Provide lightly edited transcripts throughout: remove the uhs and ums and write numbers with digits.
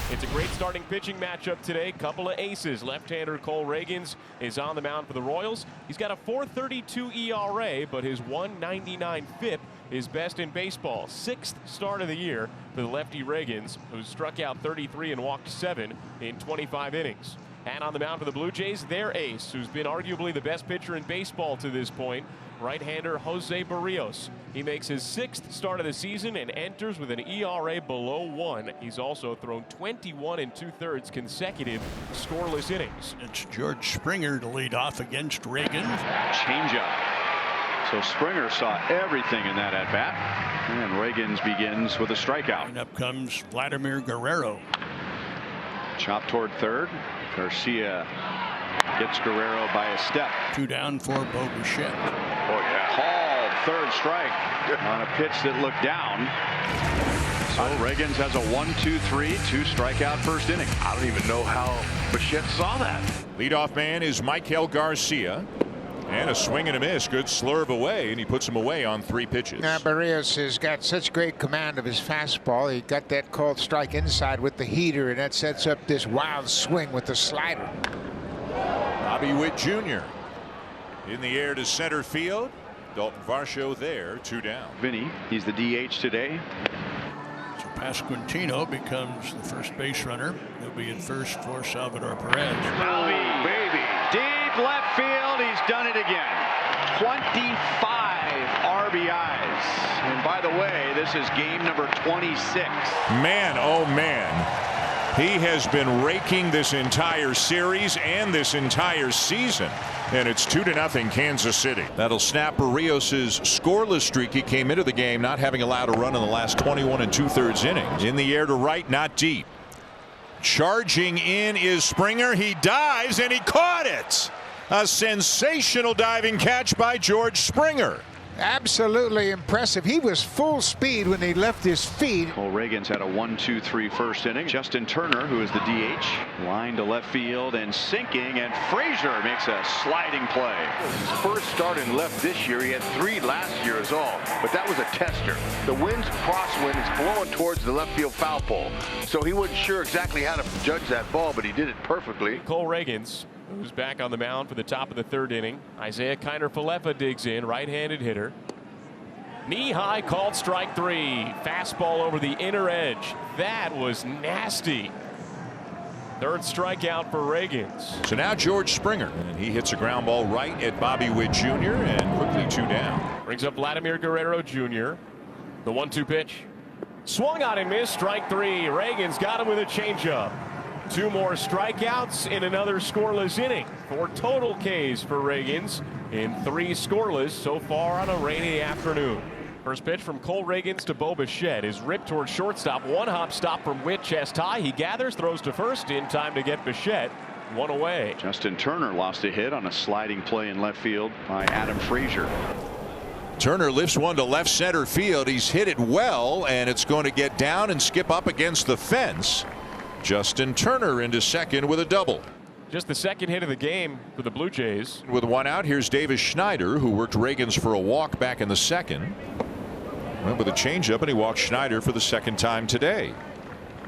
It's a great starting pitching matchup today. Couple of aces. Left-hander Cole Reagans is on the mound for the Royals. He's got a .432 ERA, but his .199 FIP is best in baseball. Sixth start of the year for the lefty Reagans, who struck out 33 and walked 7 in 25 innings. And on the mound for the Blue Jays, their ace, who's been arguably the best pitcher in baseball to this point, right-hander Jose Barrios. He makes his sixth start of the season and enters with an ERA below 1. He's also thrown 21 2/3 consecutive scoreless innings. It's George Springer to lead off against Reagans. Changeup. So Springer saw everything in that at bat, and Reagans begins with a strikeout. And up comes Vladimir Guerrero. Chop toward third. Garcia gets Guerrero by a step. 2 down for Bo Bichette. Oh yeah. Called third strike on a pitch that looked down. So Reagans has a 1-2-3, 2 strikeout first inning. I don't even know how Bichette saw that. Leadoff man is Michael Garcia. And a swing and a miss. Good slurve away, and he puts him away on 3 pitches. Now Barrios has got such great command of his fastball. He got that called strike inside with the heater, and that sets up this wild swing with the slider. Bobby Witt Jr. in the air to center field. Dalton Varsho there, 2 down. Vinny, he's the DH today. So Pasquantino becomes the first base runner. He'll be at first for Salvador Perez. Oh, baby. Deep left field. He's done it again. 25 RBIs. And by the way, this is game number 26. Man, oh man. He has been raking this entire series and this entire season. And it's 2-0 Kansas City. That'll snap Barrios' scoreless streak. He came into the game not having allowed a run in the last 21 2/3 innings. In the air to right, not deep. Charging in is Springer. He dives and he caught it. A sensational diving catch by George Springer. Absolutely impressive. He was full speed when he left his feet. Cole Reagans had a 1-2-3 first inning. Justin Turner, who is the DH, line to left field and sinking, and Frazier makes a sliding play. His first start in left this year. He had 3 last year is all, but that was a tester. The wind's crosswind is blowing towards the left field foul pole, so he wasn't sure exactly how to judge that ball, but he did it perfectly. Cole Reagans, who's back on the mound for the top of the 3rd inning. Isaiah Kiner-Falefa digs in, right-handed hitter. Knee high, called strike 3. Fastball over the inner edge. That was nasty. 3rd strikeout for Reagans. So now George Springer, and he hits a ground ball right at Bobby Witt Jr. and quickly 2 down. Brings up Vladimir Guerrero Jr. The 1-2 pitch. Swung on and missed. Strike 3. Reagans got him with a changeup. 2 more strikeouts in another scoreless inning. 4 total Ks for Reagans in 3 scoreless so far on a rainy afternoon. First pitch from Cole Reagans to Bo Bichette is ripped towards shortstop. 1-hop stop from Witt, chest high. He gathers, throws to first in time to get Bichette 1 away. Justin Turner lost a hit on a sliding play in left field by Adam Frazier. Turner lifts one to left center field. He's hit it well, and it's going to get down and skip up against the fence. Justin Turner into second with a double. Just the 2nd hit of the game for the Blue Jays. With 1 out, here's Davis Schneider, who worked Reagans for a walk back in the 2nd. Went with a changeup, and he walked Schneider for the 2nd time today.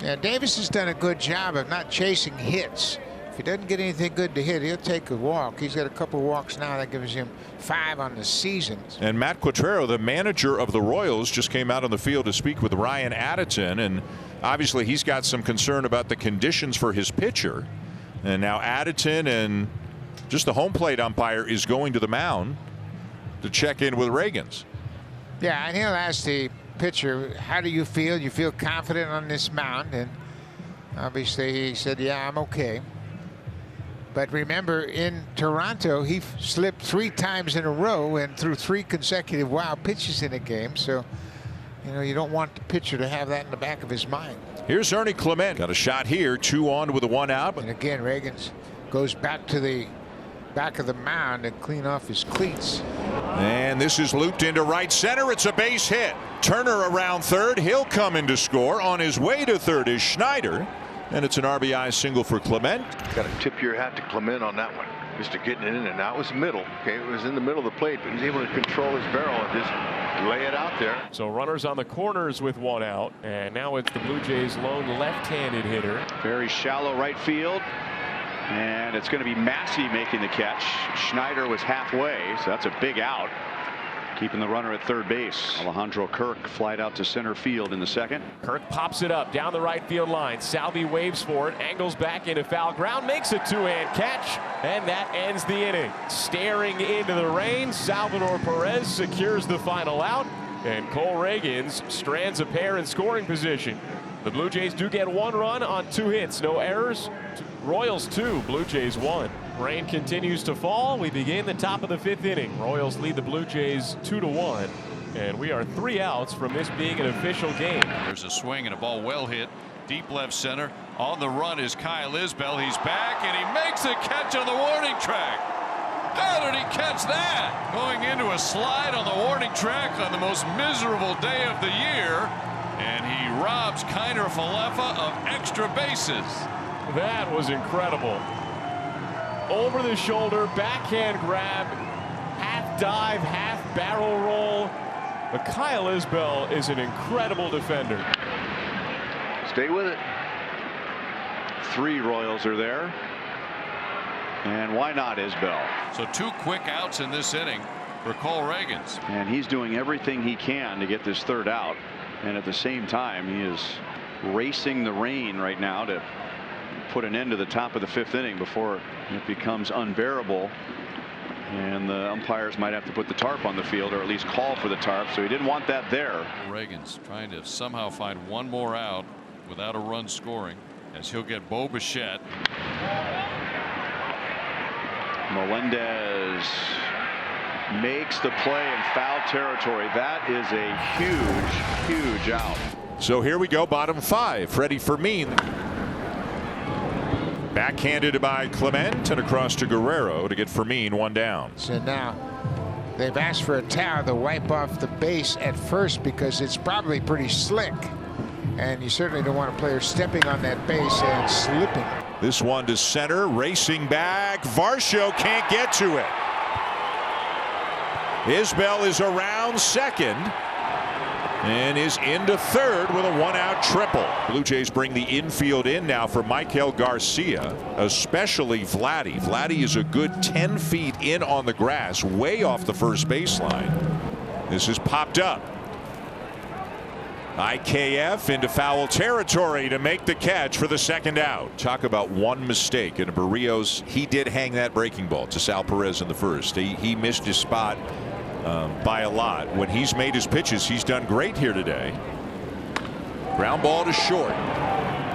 Yeah, Davis has done a good job of not chasing hits. If he doesn't get anything good to hit, he'll take a walk. He's got a couple walks now. That gives him 5 on the season. And Matt Quatrero, the manager of the Royals, just came out on the field to speak with Ryan Addison, and obviously he's got some concern about the conditions for his pitcher. And now Addison and just the home plate umpire is going to the mound to check in with Reagans. Yeah, and he'll ask the pitcher, how do you feel? You feel confident on this mound? And obviously he said, yeah, I'm okay. But remember, in Toronto, he slipped 3 times in a row and threw 3 consecutive wild pitches in a game. So, you know, you don't want the pitcher to have that in the back of his mind. Here's Ernie Clement. Got a shot here, 2 on with a 1 out. And again, Reagans goes back to the back of the mound and clean off his cleats. And this is looped into right center. It's a base hit. Turner around third. He'll come in to score. On his way to third is Schneider. And it's an RBI single for Clement. Got to tip your hat to Clement on that one. Just getting it in, and now it was middle. Okay, it was in the middle of the plate, but he's able to control his barrel and just lay it out there. So runners on the corners with one out, and now it's the Blue Jays' lone left-handed hitter. Very shallow right field, and it's going to be Massey making the catch. Schneider was halfway, so that's a big out, keeping the runner at third base. Alejandro Kirk flied out to center field in the second. Kirk pops it up down the right field line. Salvi waves for it, angles back into foul ground, makes a two-hand catch, and that ends the inning. Staring into the rain, Salvador Perez secures the final out, and Cole Reagans strands a pair in scoring position. The Blue Jays do get one run on 2 hits, no errors. Royals 2, Blue Jays 1. Rain continues to fall. We begin the top of the 5th inning. Royals lead the Blue Jays 2-1, and we are 3 outs from this being an official game. There's a swing and a ball well hit deep left center. On the run is Kyle Isbell. He's back and he makes a catch on the warning track. How did he catch that? Going into a slide on the warning track on the most miserable day of the year, and he robs Kiner Falefa of extra bases. That was incredible. Over the shoulder, backhand grab, half dive, half barrel roll. But Kyle Isbell is an incredible defender. Stay with it. 3 Royals are there. And why not Isbell? So 2 quick outs in this inning for Cole Reagans. And he's doing everything he can to get this third out. And at the same time, he is racing the rain right now to put an end to the top of the 5th inning before it becomes unbearable, and the umpires might have to put the tarp on the field, or at least call for the tarp, so he didn't want that there. Reagans trying to somehow find one more out without a run scoring, as he'll get Bo Bichette. Melendez makes the play in foul territory. That is a huge out. So here we go, bottom 5. Freddie Fermin. Backhanded by Clement and across to Guerrero to get Fermin 1 down. So now they've asked for a towel to wipe off the base at first because it's probably pretty slick. And you certainly don't want a player stepping on that base and slipping. This one to center, racing back. Varsho can't get to it. Isbell is around second and is into third with a 1-out triple. Blue Jays bring the infield in now for Michael Garcia, especially Vladdy. Vladdy is a good 10 feet in on the grass, way off the first baseline. This is popped up. IKF into foul territory to make the catch for the 2nd out. Talk about one mistake. And Barrios, he did hang that breaking ball to Sal Perez in the first. He missed his spot by a lot. When he's made his pitches, he's done great here today. Ground ball to short.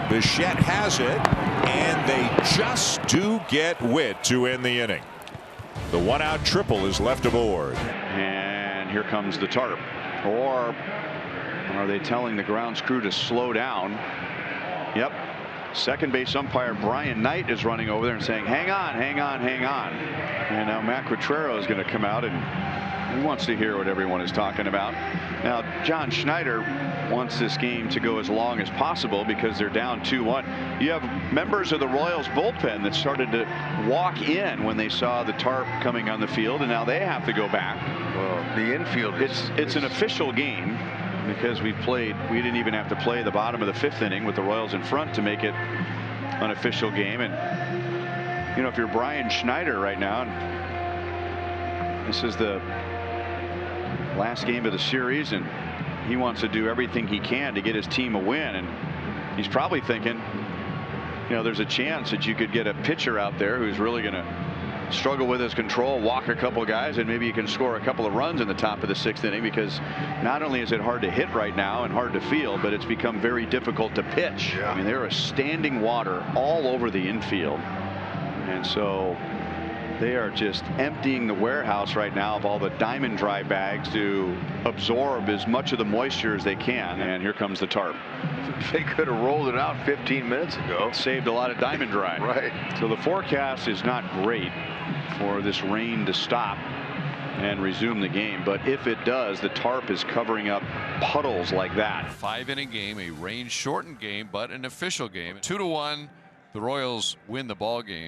Bichette has it, and they just do get wit to end the inning. The 1-out triple is left aboard. And here comes the tarp. Or are they telling the grounds crew to slow down? Yep. Second base umpire Brian Knight is running over there and saying, hang on, hang on, hang on. And now Matt Quatrero is going to come out, and he wants to hear what everyone is talking about. Now, John Schneider wants this game to go as long as possible because they're down 2-1. You have members of the Royals bullpen that started to walk in when they saw the tarp coming on the field, and now they have to go back. Well, the infield it's an official game, because we didn't even have to play the bottom of the 5th inning with the Royals in front to make it an official game. And you know, if you're Brian Schneider right now, and this is the last game of the series, and he wants to do everything he can to get his team a win, and he's probably thinking, you know, there's a chance that you could get a pitcher out there who's really going to struggle with his control, walk a couple guys, and maybe you can score a couple of runs in the top of the 6th inning, because not only is it hard to hit right now and hard to field, but it's become very difficult to pitch. I mean, there is standing water all over the infield, and so they are just emptying the warehouse right now of all the diamond dry bags to absorb as much of the moisture as they can. And here comes the tarp. They could have rolled it out 15 minutes ago. Saved a lot of diamond dry. Right. So the forecast is not great for this rain to stop. and resume the game. But if it does, the tarp is covering up puddles like that. 5-inning game, a rain shortened game, but an official game. 2-1, the Royals win the ball game.